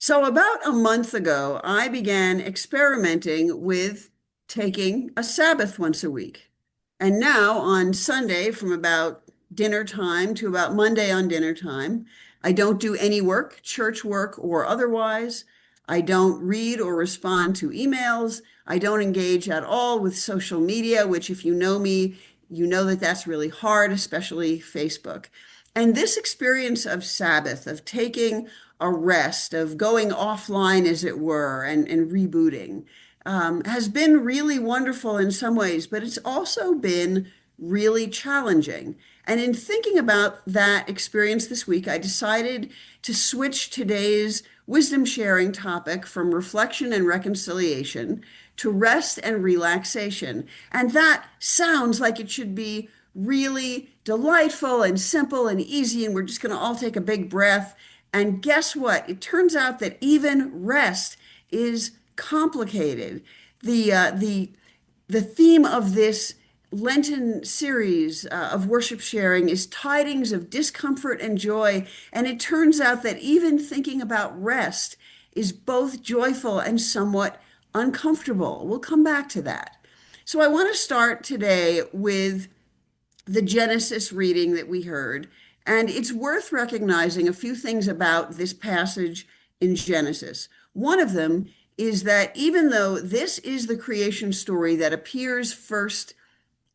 So, about a month ago, I began experimenting with taking a Sabbath once a week. And now on Sunday, from about dinner time to about Monday on dinner time, I don't do any work, church work or otherwise. I don't read or respond to emails. I don't engage at all with social media, which, if you know me, you know that that's really hard, especially Facebook. And this experience of Sabbath, of taking a rest, of going offline, as it were, and rebooting, has been really wonderful in some ways, but it's also been really challenging. And in thinking about that experience this week, I decided to switch today's wisdom sharing topic from reflection and reconciliation to rest and relaxation. And that sounds like it should be really delightful and simple and easy, and we're just going to all take a big breath. And guess what? It turns out that even rest is complicated. The theme of this Lenten series of worship sharing is tidings of discomfort and joy. And it turns out that even thinking about rest is both joyful and somewhat uncomfortable. We'll come back to that. So I want to start today with the Genesis reading that we heard. And it's worth recognizing a few things about this passage in Genesis. One of them is that even though this is the creation story that appears first,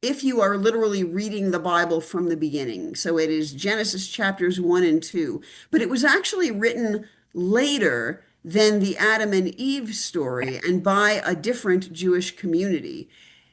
if you are literally reading the Bible from the beginning, so it is Genesis chapters 1 and 2, but it was actually written later than the Adam and Eve story and by a different Jewish community.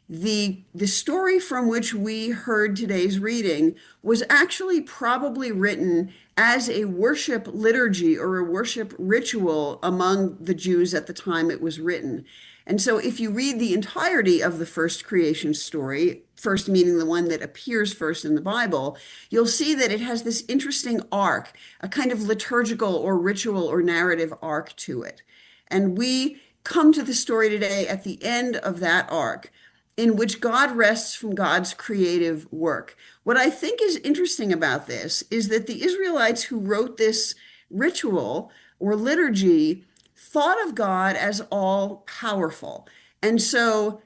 The story from which we heard today's reading was actually probably written as a worship liturgy or a worship ritual among the Jews at the time it was written. And so if you read the entirety of the first creation story, first meaning the one that appears first in the Bible, you'll see that it has this interesting arc, a kind of liturgical or ritual or narrative arc to it. And we come to the story today at the end of that arc, in which God rests from God's creative work. What I think is interesting about this is that the Israelites who wrote this ritual or liturgy thought of God as all powerful. And so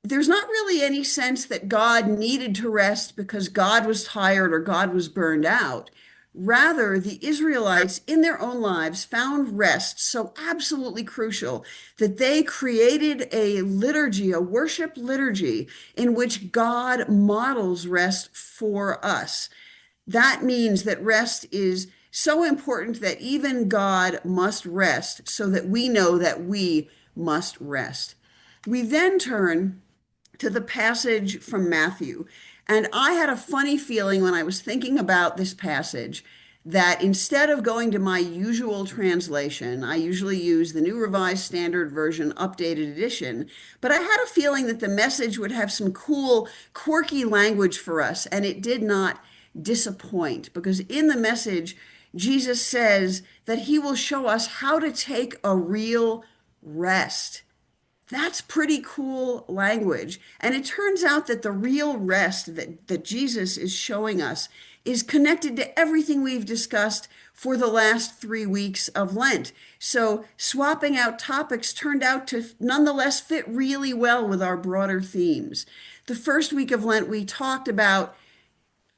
there's not really any sense that God needed to rest because God was tired or God was burned out. Rather, the Israelites in their own lives found rest so absolutely crucial that they created a liturgy, a worship liturgy, in which God models rest for us. That means that rest is so important that even God must rest so that we know that we must rest. We then turn to the passage from Matthew. And I had a funny feeling when I was thinking about this passage that instead of going to my usual translation, I usually use the New Revised Standard Version Updated Edition, but I had a feeling that the message would have some cool, quirky language for us, and it did not disappoint because in the message, Jesus says that he will show us how to take a real rest. That's pretty cool language. And it turns out that the real rest that Jesus is showing us is connected to everything we've discussed for the last 3 weeks of Lent. So swapping out topics turned out to nonetheless fit really well with our broader themes. The first week of Lent, we talked about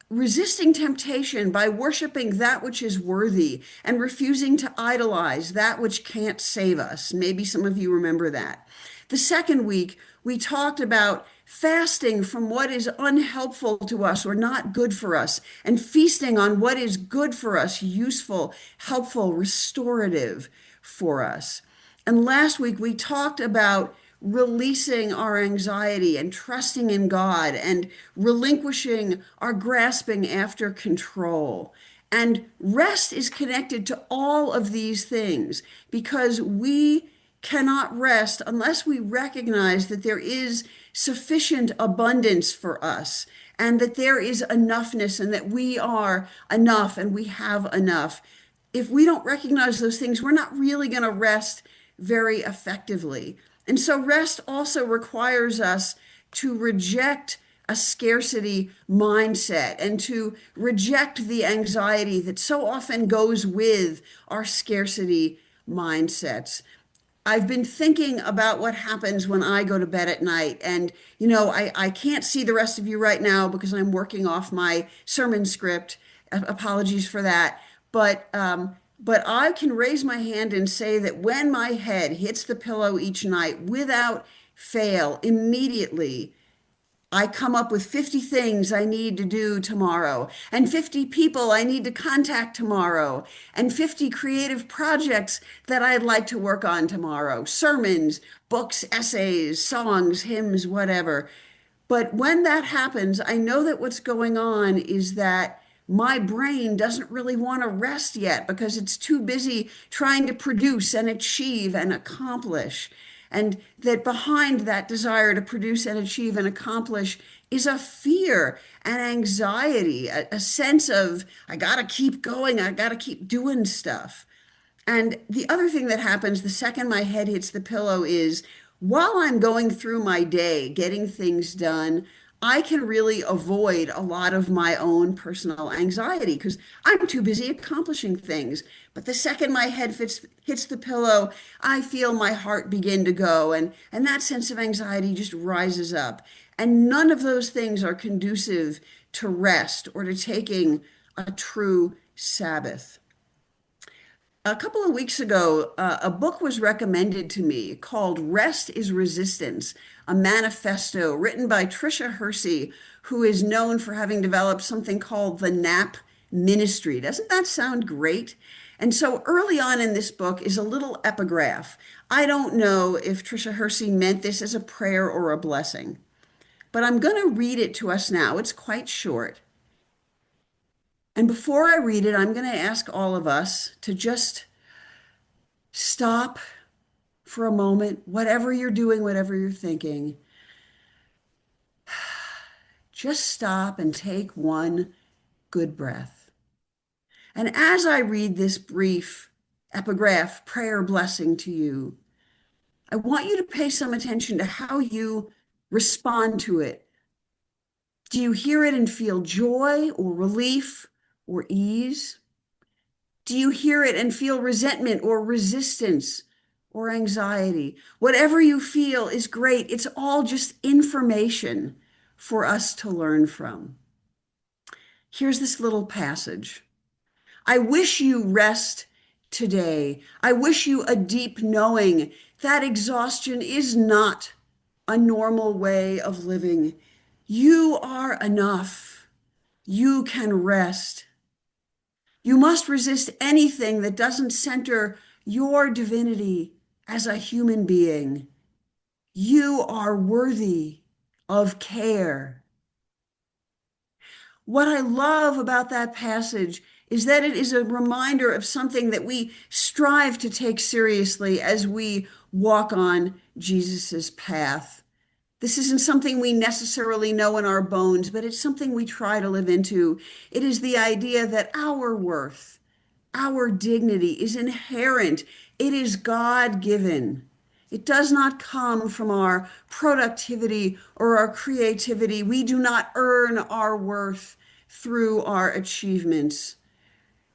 resisting temptation by worshiping that which is worthy and refusing to idolize that which can't save us. Maybe some of you remember that. The second week, we talked about fasting from what is unhelpful to us or not good for us, and feasting on what is good for us, useful, helpful, restorative for us. And last week, we talked about releasing our anxiety and trusting in God and relinquishing our grasping after control. And rest is connected to all of these things because we cannot rest unless we recognize that there is sufficient abundance for us and that there is enoughness and that we are enough and we have enough. If we don't recognize those things, we're not really going to rest very effectively. And so rest also requires us to reject a scarcity mindset and to reject the anxiety that so often goes with our scarcity mindsets. I've been thinking about what happens when I go to bed at night. And, I can't see the rest of you right now because I'm working off my sermon script. Apologies for that. But I can raise my hand and say that when my head hits the pillow each night without fail, immediately, I come up with 50 things I need to do tomorrow, and 50 people I need to contact tomorrow, and 50 creative projects that I'd like to work on tomorrow, sermons, books, essays, songs, hymns, whatever. But when that happens, I know that what's going on is that my brain doesn't really want to rest yet because it's too busy trying to produce and achieve and accomplish. And that behind that desire to produce and achieve and accomplish is a fear and anxiety, a sense of, I got to keep going, I got to keep doing stuff. And the other thing that happens the second my head hits the pillow is while I'm going through my day, getting things done, I can really avoid a lot of my own personal anxiety because I'm too busy accomplishing things. But the second my head hits the pillow, I feel my heart begin to go, and that sense of anxiety just rises up. And none of those things are conducive to rest or to taking a true Sabbath. A couple of weeks ago, a book was recommended to me called Rest is Resistance, a manifesto written by Tricia Hersey, who is known for having developed something called the NAP Ministry. Doesn't that sound great? And so early on in this book is a little epigraph. I don't know if Tricia Hersey meant this as a prayer or a blessing, but I'm going to read it to us now. It's quite short. And before I read it, I'm going to ask all of us to just stop for a moment, whatever you're doing, whatever you're thinking. Just stop and take one good breath. And as I read this brief epigraph, prayer blessing to you, I want you to pay some attention to how you respond to it. Do you hear it and feel joy or relief or ease? Do you hear it and feel resentment or resistance or anxiety? Whatever you feel is great. It's all just information for us to learn from. Here's this little passage. I wish you rest today. I wish you a deep knowing that exhaustion is not a normal way of living. You are enough. You can rest. You must resist anything that doesn't center your divinity as a human being. You are worthy of care. What I love about that passage is that it is a reminder of something that we strive to take seriously as we walk on Jesus's path. This isn't something we necessarily know in our bones, but it's something we try to live into. It is the idea that our worth, our dignity is inherent. It is God-given. It does not come from our productivity or our creativity. We do not earn our worth through our achievements.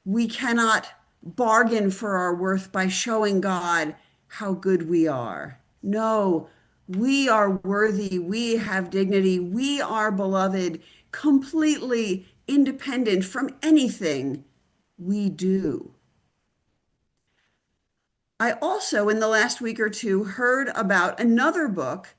We cannot bargain for our worth by showing God how good we are. No, we are worthy. We have dignity. We are beloved, completely independent from anything we do. I also, in the last week or two, heard about another book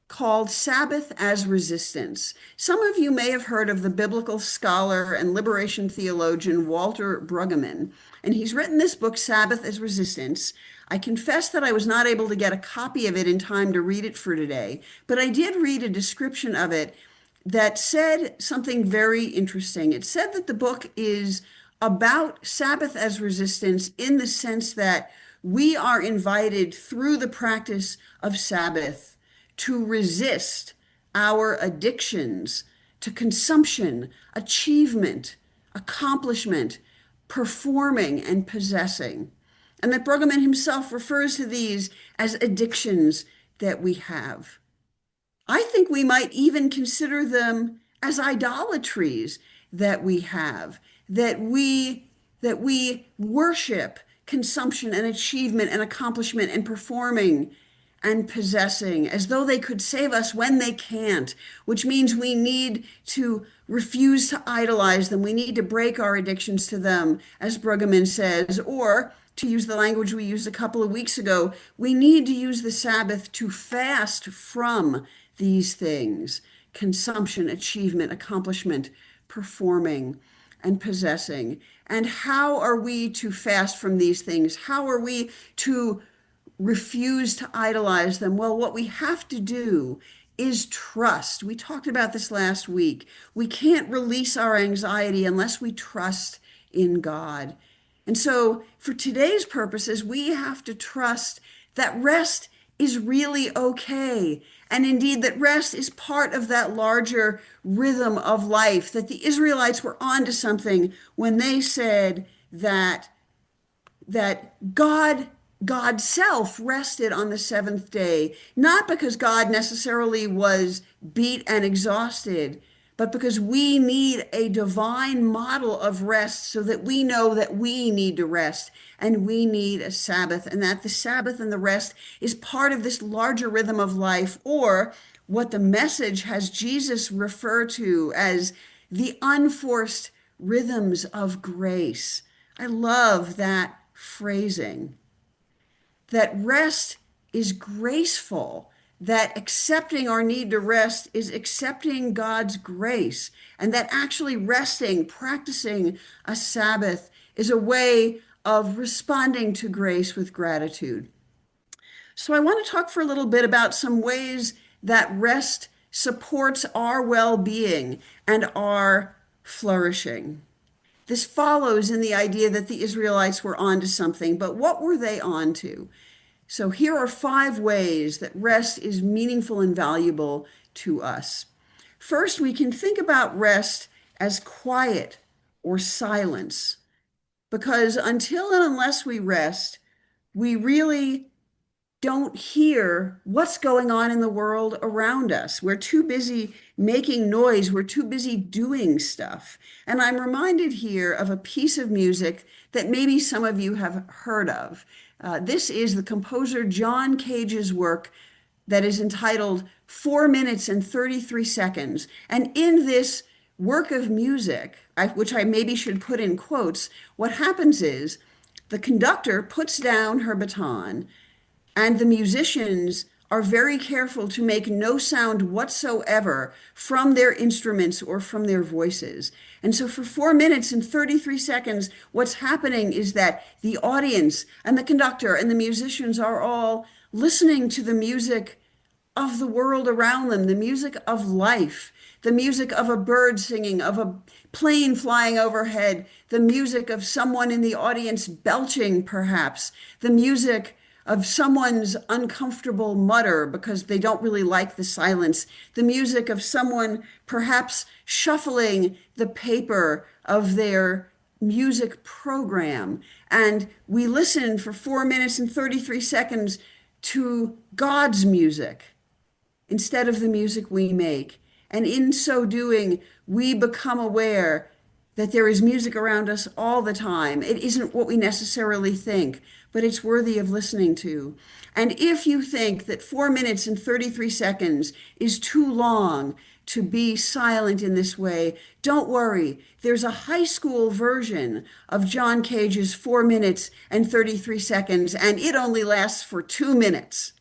called Sabbath as Resistance. Some of you may have heard of the biblical scholar and liberation theologian Walter Brueggemann, and he's written this book, Sabbath as Resistance. I confess that I was not able to get a copy of it in time to read it for today, but I did read a description of it that said something very interesting. It said that the book is about Sabbath as resistance in the sense that we are invited through the practice of Sabbath to resist our addictions to consumption, achievement, accomplishment, performing, and possessing. And that Brueggemann himself refers to these as addictions that we have. I think we might even consider them as idolatries that we have, that we worship consumption and achievement and accomplishment and performing and possessing, as though they could save us when they can't, which means we need to refuse to idolize them. We need to break our addictions to them, as Brueggemann says, or to use the language we used a couple of weeks ago, we need to use the Sabbath to fast from these things: consumption, achievement, accomplishment, performing, and possessing. And how are we to fast from these things? How are we to refuse to idolize them? Well, what we have to do is trust. We talked about this last week. We can't release our anxiety unless we trust in God. And so, for today's purposes, we have to trust that rest is really okay. And indeed, that rest is part of that larger rhythm of life, that the Israelites were onto something when they said that God's self rested on the seventh day, not because God necessarily was beat and exhausted, but because we need a divine model of rest so that we know that we need to rest and we need a Sabbath, and that the Sabbath and the rest is part of this larger rhythm of life, or what the Message has Jesus refer to as the unforced rhythms of grace. I love that phrasing, that rest is graceful, that accepting our need to rest is accepting God's grace, and that actually resting, practicing a Sabbath, is a way of responding to grace with gratitude. So I want to talk for a little bit about some ways that rest supports our well-being and our flourishing. This follows in the idea that the Israelites were onto something, but what were they onto? So here are 5 ways that rest is meaningful and valuable to us. First, we can think about rest as quiet or silence, because until and unless we rest, we really don't hear what's going on in the world around us. We're too busy making noise. We're too busy doing stuff. And I'm reminded here of a piece of music that maybe some of you have heard of. This is the composer John Cage's work that is entitled 4 minutes and 33 seconds. And in this work of music, which I maybe should put in quotes, what happens is the conductor puts down her baton, and the musicians are very careful to make no sound whatsoever from their instruments or from their voices. And so for 4 minutes and 33 seconds, what's happening is that the audience and the conductor and the musicians are all listening to the music of the world around them, the music of life, the music of a bird singing, of a plane flying overhead, the music of someone in the audience belching, perhaps, the music of someone's uncomfortable mutter because they don't really like the silence, the music of someone perhaps shuffling the paper of their music program. And we listen for 4 minutes and 33 seconds to God's music instead of the music we make. And in so doing, we become aware that there is music around us all the time. It isn't what we necessarily think, but it's worthy of listening to. And if you think that 4 minutes and 33 seconds is too long to be silent in this way, don't worry. There's a high school version of John Cage's 4 minutes and 33 seconds, and it only lasts for 2 minutes.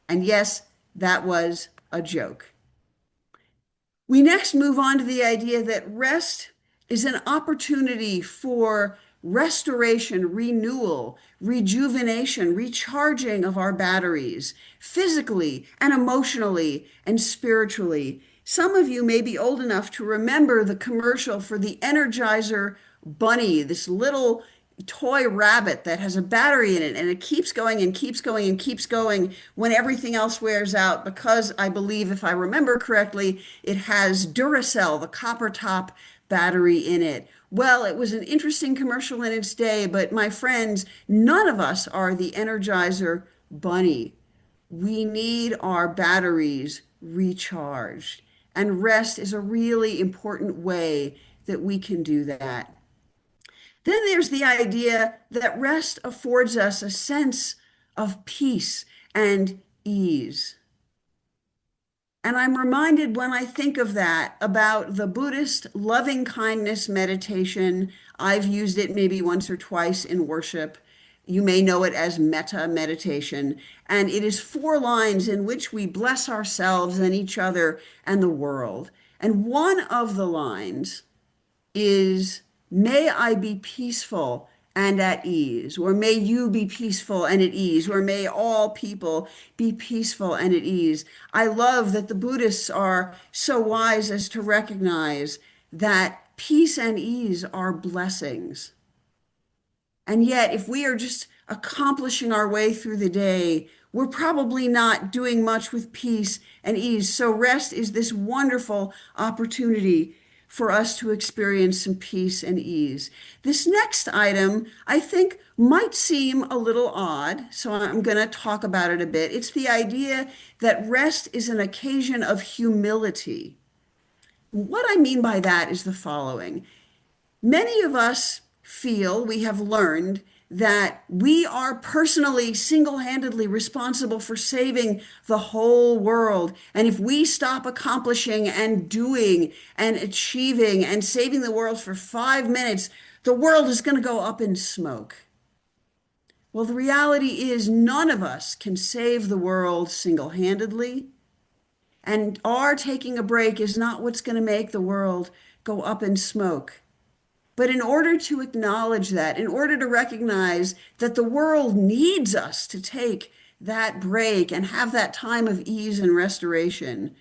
And yes, that was a joke. We next move on to the idea that rest is an opportunity for restoration, renewal, rejuvenation, recharging of our batteries, physically and emotionally and spiritually. Some of you may be old enough to remember the commercial for the Energizer Bunny, this little toy rabbit that has a battery in it, and it keeps going and keeps going and keeps going when everything else wears out, because I believe, if I remember correctly, it has Duracell, the copper top battery in it. Well, it was an interesting commercial in its day, but my friends, none of us are the Energizer Bunny. We need our batteries recharged, and rest is a really important way that we can do that. Then there's the idea that rest affords us a sense of peace and ease. And I'm reminded when I think of that about the Buddhist loving kindness meditation. I've used it maybe once or twice in worship. You may know it as metta meditation. And it is 4 lines in which we bless ourselves and each other and the world. And one of the lines is, may I be peaceful and at ease, or may you be peaceful and at ease, or may all people be peaceful and at ease. I love that the Buddhists are so wise as to recognize that peace and ease are blessings. And yet, if we are just accomplishing our way through the day, we're probably not doing much with peace and ease. So, rest is this wonderful opportunity for us to experience some peace and ease. This next item, I think, might seem a little odd, so I'm going to talk about it a bit. It's the idea that rest is an occasion of humility. What I mean by that is the following. Many of us feel, we have learned, that we are personally, single-handedly responsible for saving the whole world. And if we stop accomplishing and doing and achieving and saving the world for 5 minutes, the world is going to go up in smoke. Well, the reality is none of us can save the world single-handedly. And our taking a break is not what's going to make the world go up in smoke. But in order to acknowledge that, in order to recognize that the world needs us to take that break and have that time of ease and restoration,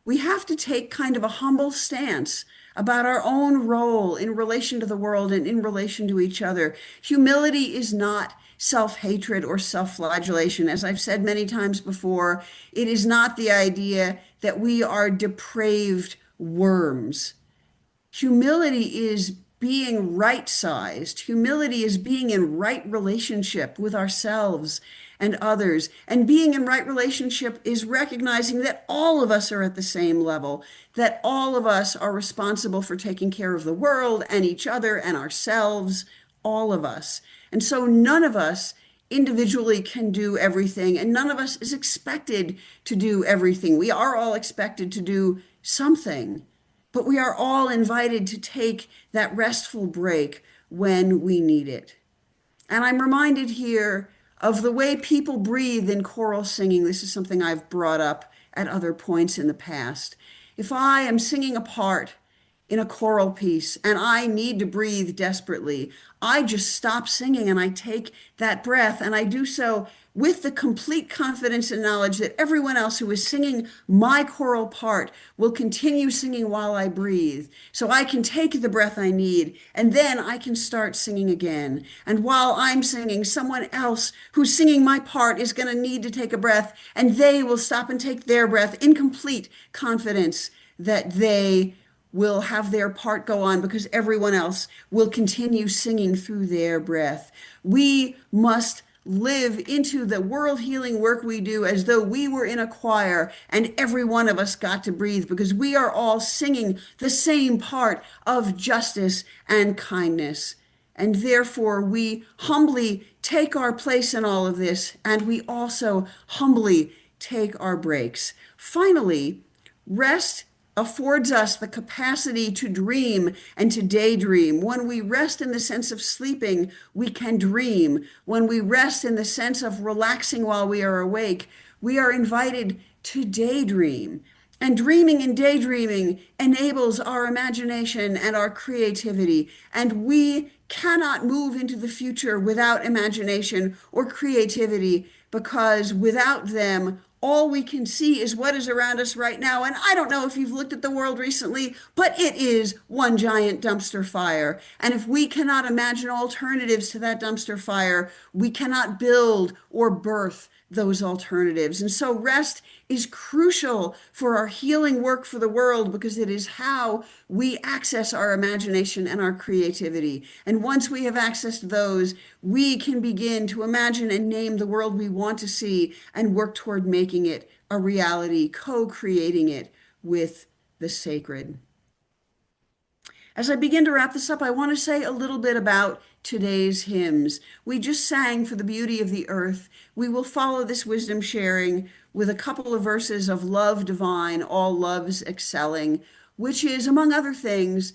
we have to take kind of a humble stance about our own role in relation to the world and in relation to each other. Humility is not self-hatred or self-flagellation. As I've said many times before, it is not the idea that we are depraved worms. Humility is being right-sized. Humility is being in right relationship with ourselves and others. And being in right relationship is recognizing that all of us are at the same level, that all of us are responsible for taking care of the world and each other and ourselves, all of us. And so none of us individually can do everything, and none of us is expected to do everything. We are all expected to do something. But we are all invited to take that restful break when we need it. And I'm reminded here of the way people breathe in choral singing. This is something I've brought up at other points in the past. If I am singing a part in a choral piece and I need to breathe desperately, I just stop singing and I take that breath, and I do so with the complete confidence and knowledge that everyone else who is singing my choral part will continue singing while I breathe. So I can take the breath I need, and then I can start singing again. And while I'm singing, someone else who's singing my part is going to need to take a breath, and they will stop and take their breath in complete confidence that they will have their part go on because everyone else will continue singing through their breath. We must live into the world healing work we do as though we were in a choir and every one of us got to breathe, because we are all singing the same part of justice and kindness. And therefore, we humbly take our place in all of this, and we also humbly take our breaks. Finally, rest affords us the capacity to dream and to daydream. When we rest in the sense of sleeping, we can dream. When we rest in the sense of relaxing while we are awake, we are invited to daydream. And dreaming and daydreaming enables our imagination and our creativity. And we cannot move into the future without imagination or creativity, because without them, all we can see is what is around us right now. And I don't know if you've looked at the world recently, but it is one giant dumpster fire. And if we cannot imagine alternatives to that dumpster fire, we cannot build or birth those alternatives. And so rest is crucial for our healing work for the world, because it is how we access our imagination and our creativity. And once we have access to those, we can begin to imagine and name the world we want to see and work toward making it a reality, co-creating it with the sacred. As I begin to wrap this up, I want to say a little bit about today's hymns. We just sang For the Beauty of the Earth. We will follow this wisdom sharing with a couple of verses of Love Divine, All Loves Excelling, which is, among other things,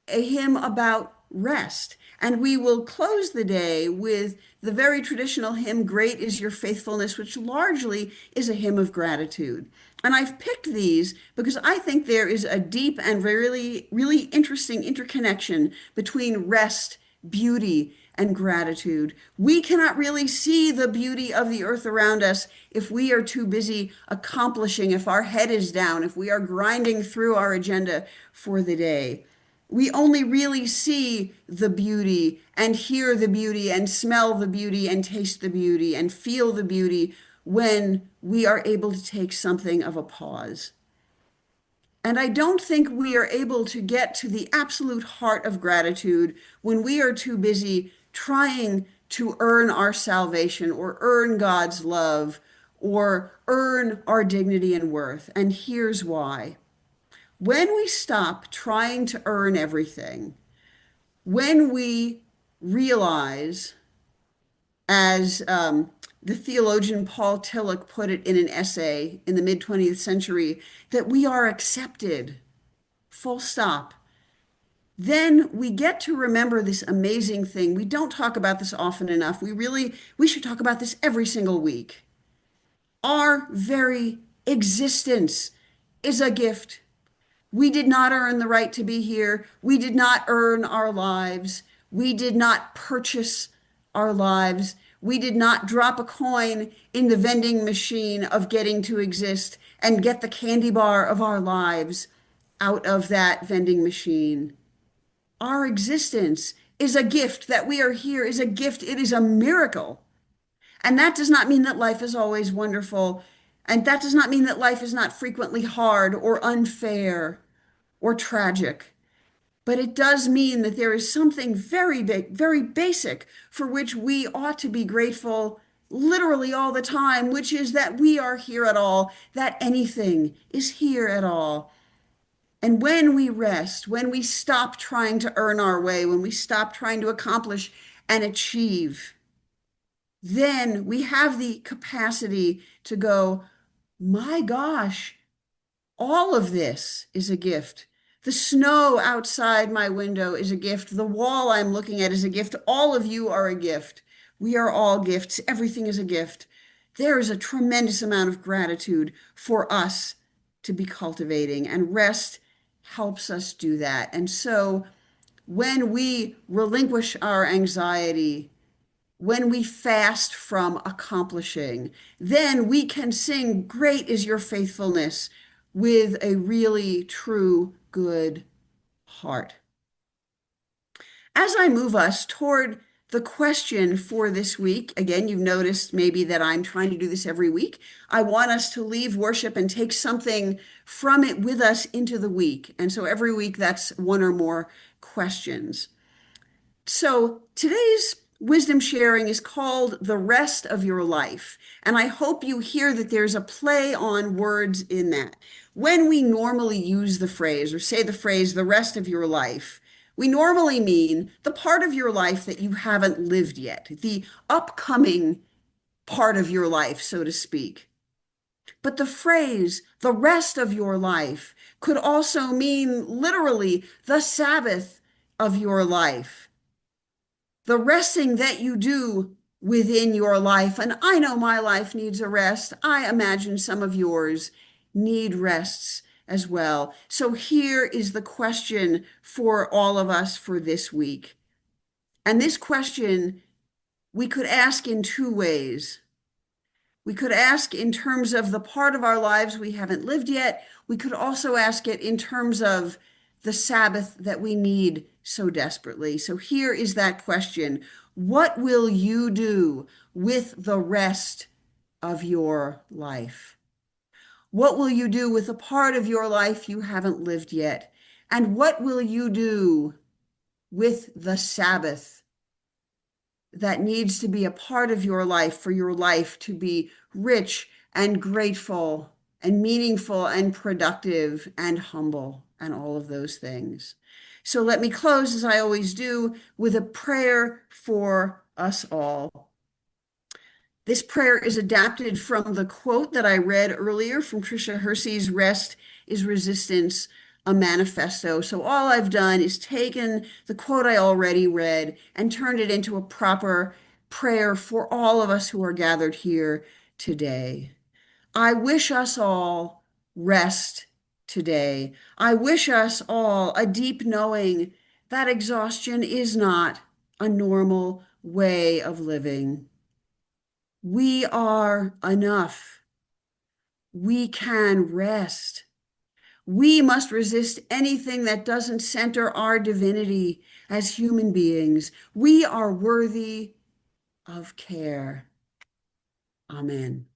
a hymn about rest. And we will close the day with the very traditional hymn, Great is Your Faithfulness, which largely is a hymn of gratitude. And I've picked these because I think there is a deep and really, really interesting interconnection between rest, beauty, and gratitude. We cannot really see the beauty of the earth around us if we are too busy accomplishing, if our head is down, if we are grinding through our agenda for the day. We only really see the beauty and hear the beauty and smell the beauty and taste the beauty and feel the beauty when we are able to take something of a pause. And I don't think we are able to get to the absolute heart of gratitude when we are too busy trying to earn our salvation or earn God's love or earn our dignity and worth. And here's why. When we stop trying to earn everything, when we realize, as the theologian Paul Tillich put it in an essay in the mid 20th century, that we are accepted, full stop, then we get to remember this amazing thing. We don't talk about this often enough. We should talk about this every single week. Our very existence is a gift. We did not earn the right to be here. We did not earn our lives. We did not purchase our lives. We did not drop a coin in the vending machine of getting to exist and get the candy bar of our lives out of that vending machine. Our existence is a gift. That we are here is a gift. It is a miracle. And that does not mean that life is always wonderful. And that does not mean that life is not frequently hard or unfair or tragic. But it does mean that there is something very big, very basic for which we ought to be grateful literally all the time, which is that we are here at all, that anything is here at all. And when we rest, when we stop trying to earn our way, when we stop trying to accomplish and achieve, then we have the capacity to go, my gosh, all of this is a gift. The snow outside my window is a gift. The wall I'm looking at is a gift. All of you are a gift. We are all gifts. Everything is a gift. There is a tremendous amount of gratitude for us to be cultivating, and rest helps us do that. And so when we relinquish our anxiety, when we fast from accomplishing, then we can sing, Great is your faithfulness, with a really true good heart. As I move us toward the question for this week, again, you've noticed maybe that I'm trying to do this every week. I want us to leave worship and take something from it with us into the week. And so every week, that's one or more questions. So today's wisdom sharing is called The Rest of Your Life. And I hope you hear that there's a play on words in that. When we normally use the phrase or say the phrase, the rest of your life, we normally mean the part of your life that you haven't lived yet, the upcoming part of your life, so to speak. But the phrase, the rest of your life, could also mean literally the Sabbath of your life, the resting that you do within your life. And I know my life needs a rest. I imagine some of yours need rests as well. So here is the question for all of us for this week. And this question we could ask in two ways. We could ask in terms of the part of our lives we haven't lived yet. We could also ask it in terms of the Sabbath that we need so desperately. So here is that question. What will you do with the rest of your life? What will you do with the part of your life you haven't lived yet? And what will you do with the Sabbath that needs to be a part of your life for your life to be rich and grateful and meaningful and productive and humble and all of those things? So let me close, as I always do, with a prayer for us all. This prayer is adapted from the quote that I read earlier from Tricia Hersey's Rest is Resistance, a Manifesto. So all I've done is taken the quote I already read and turned it into a proper prayer for all of us who are gathered here today. I wish us all rest today. I wish us all a deep knowing that exhaustion is not a normal way of living. We are enough. We can rest. We must resist anything that doesn't center our divinity as human beings. We are worthy of care. Amen.